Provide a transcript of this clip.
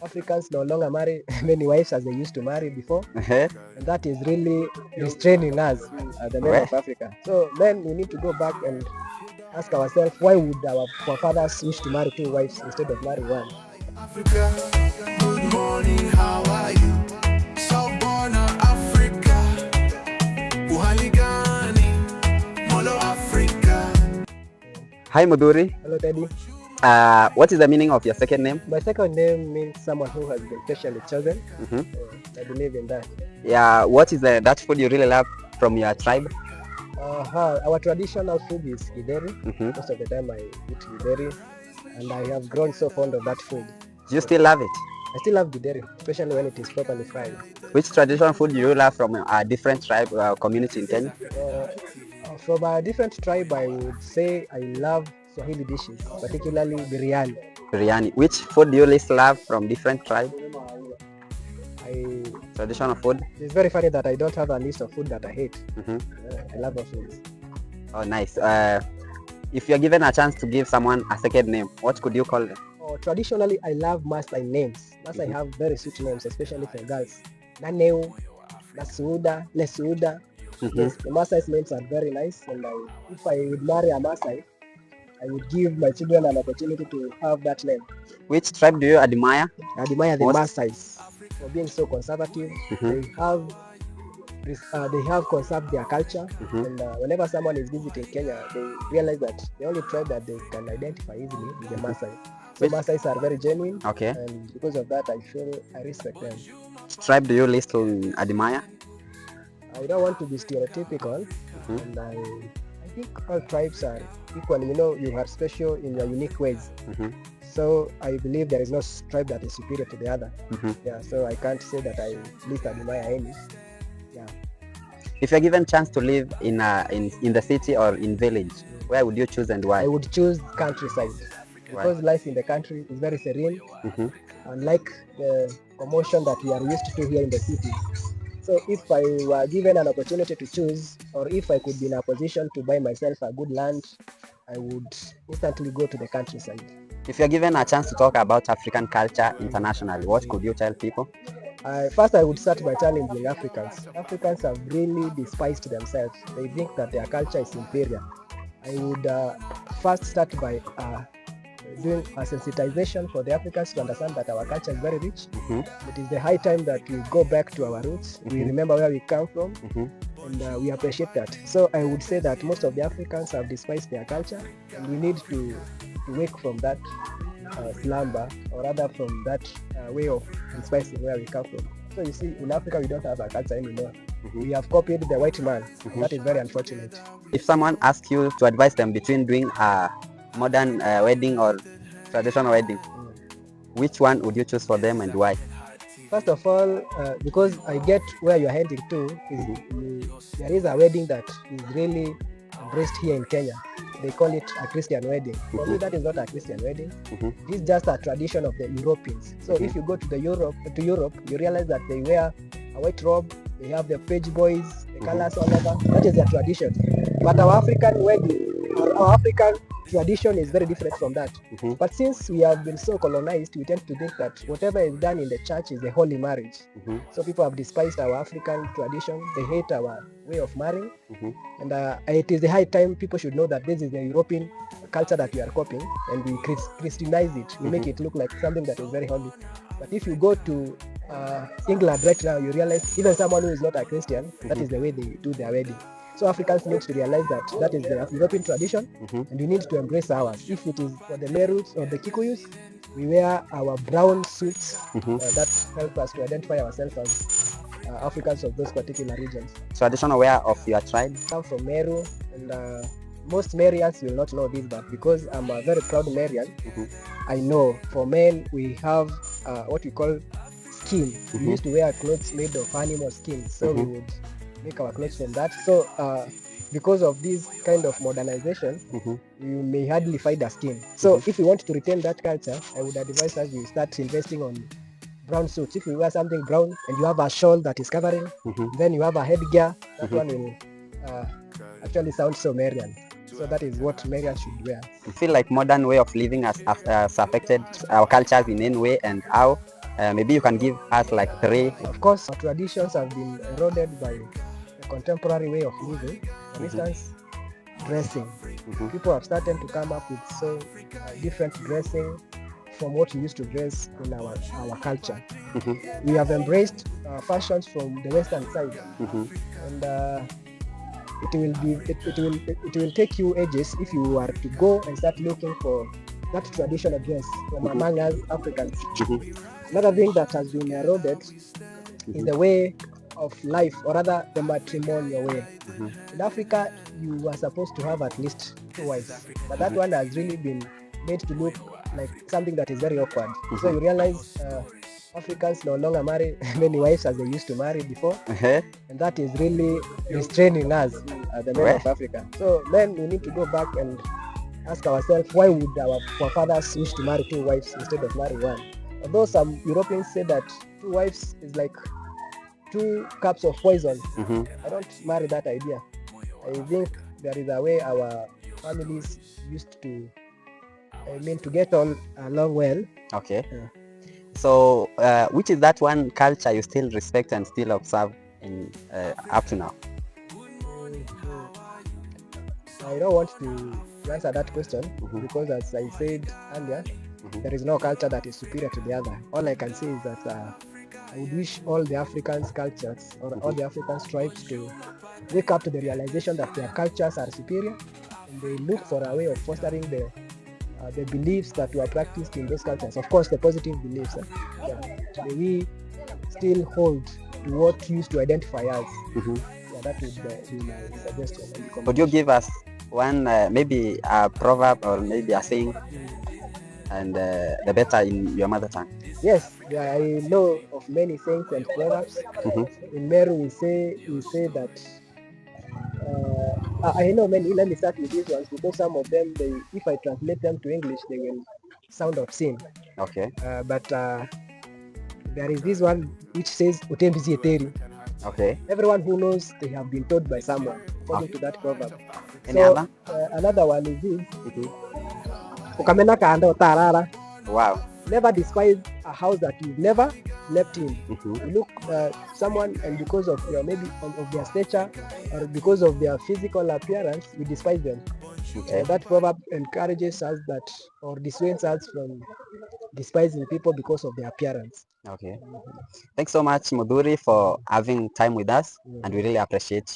Africans no longer marry many wives as they used to marry before, Uh-huh. and that is really restraining us, the men Well, of Africa. So then we need to go back and ask ourselves, why would our forefathers wish to marry two wives instead of marrying one? Africa, good morning, how are you? Southborn Africa, uhali gani? Molo Africa. hi Muduri. Hello, Teddy. What is the meaning of your second name? My second name means someone who has been specially chosen. Mm-hmm. I believe in that. Yeah. What is that food you really love from your tribe? Our traditional food is githeri. Mm-hmm. Most of the time I eat githeri, and I have grown so fond of that food. Do you still love it? I still love githeri, especially when it is properly fried. Which traditional food do you love from a different tribe community in Kenya? From a different tribe, I would say I love Swahili dishes, particularly biryani. Biryani. Which food do you least love from different tribe? Traditional food? It's very funny that I don't have a list of food that I hate. Mm-hmm. I love all foods. Oh, nice. If you're given a chance to give someone a second name, what could you call them? Traditionally, I love Maasai names. Maasai have very sweet names, especially for girls. Naneu, Nasuda, Lesuda. Yes, the Maasai's names are very nice, and if I would marry a Maasai, I would give my children an opportunity to have that name. Which tribe do you admire? I admire the Most- Maasai's for being so conservative. They have conserved their culture, and whenever someone is visiting Kenya, they realize that the only tribe that they can identify easily is the Maasai. So Maasai's are very genuine, Okay. and because of that, I respect them. Which tribe do you least admire? I don't want to be stereotypical, and I think all tribes are equal. You know, you are special in your unique ways. So I believe there is no tribe that is superior to the other. Yeah, so I can't say that I least admire any. Yeah. If you're given chance to live in the city or in village, where would you choose and why? I would choose countryside because life in the country is very serene, unlike the commotion that we are used to here in the city. So if I were given an opportunity to choose, or if I could be in a position to buy myself a good land, I would instantly go to the countryside. If you're given a chance to talk about African culture internationally, what could you tell people? First, I would start by challenging Africans. Africans have really despised themselves. They think that their culture is inferior. I would first start by doing a sensitization for the Africans to understand that our culture is very rich. It is the high time that we go back to our roots. We remember where we come from, and we appreciate that. So I would say that most of the Africans have despised their culture, and we need to wake from that slumber, or rather from that way of despising where we come from. So you see, in Africa we don't have a culture anymore. We have copied the white man. That is very unfortunate. If someone asks you to advise them between doing a modern wedding or traditional wedding, which one would you choose for them and why? First of all, because I get where you're heading to, there is a wedding that is really embraced here in Kenya. They call it a Christian wedding. For me, that is not a Christian wedding. This is just a tradition of the Europeans. So if you go to Europe, you realize that they wear a white robe, they have the page boys, the colors all over. That is their tradition. But our African wedding, our African tradition is very different from that. But since we have been so colonized, we tend to think that whatever is done in the church is a holy marriage. So people have despised our African tradition. They hate our way of marrying. And it is the high time people should know that this is the European culture that we are copying, and we Christianize it. We make it look like something that is very holy. But if you go to England right now, you realize even someone who is not a Christian, that is the way they do their wedding. So Africans need to realize that that is the European tradition, and we need to embrace ours. If it is for the Merus or the Kikuyus, we wear our brown suits that help us to identify ourselves as Africans of those particular regions. Traditional wear of your tribe? I come from Meru, and most Merians will not know this, but because I'm a very proud Merian, I know for men we have what we call skin. We used to wear clothes made of animal skin, so we would make our clothes from that. So because of this kind of modernization, you may hardly find a skin. So if you want to retain that culture, I would advise that you start investing on brown suits. If you wear something brown and you have a shawl that is covering, then you have a headgear, that one will actually sound so Marian. So that is what Marian should wear. You feel like modern way of living has affected our cultures in any way, and how Maybe you can give us like 3. Of course, our traditions have been eroded by the contemporary way of living. For instance, dressing. People have started to come up with so different dressing from what we used to dress in our culture. We have embraced fashions from the western side, and it will take you ages if you are to go and start looking for that traditional dress from among us Africans. Another thing that has been eroded is the way of life, or rather the matrimonial way. In Africa, you are supposed to have at least 2 wives, but that one has really been made to look like something that is very awkward. So you realize Africans no longer marry many wives as they used to marry before, and that is really restraining us, the men of Africa. So men, we need to go back and ask ourselves, why would our forefathers wish to marry 2 wives instead of marrying one? Although some Europeans say that 2 wives is like 2 cups of poison, I don't marry that idea. I think there is a way our families used to, to get on along well. Okay. So, which is that one culture you still respect and still observe in up to now? I don't want to answer that question because, as I said earlier, there is no culture that is superior to the other. All I can say is that I would wish all the African cultures or all the African tribes to wake up to the realization that their cultures are superior, and they look for a way of fostering the beliefs that were practiced in those cultures. Of course, the positive beliefs. May we still hold to what used to identify us. That would be my suggestion. Could you give us one, maybe a proverb or maybe a saying, and the better in your mother tongue? Yes, I know of many sayings and proverbs. In Meru, we say that. I know many. Let me start with these ones because some of them, if I translate them to English, they will sound obscene. Okay. But there is this one which says "Utembizi eteri." Okay. Everyone who knows, they have been told by someone, according to that proverb. Any other? Another one is this: "Ukamena kaanda utarara." Wow. Never despise a house that you've never slept in. You look someone, and because of maybe of their stature or because of their physical appearance, we despise them. That proverb encourages us that, or dissuades us from despising people because of their appearance. Okay. Thanks so much, Muduri, for having time with us, and we really appreciate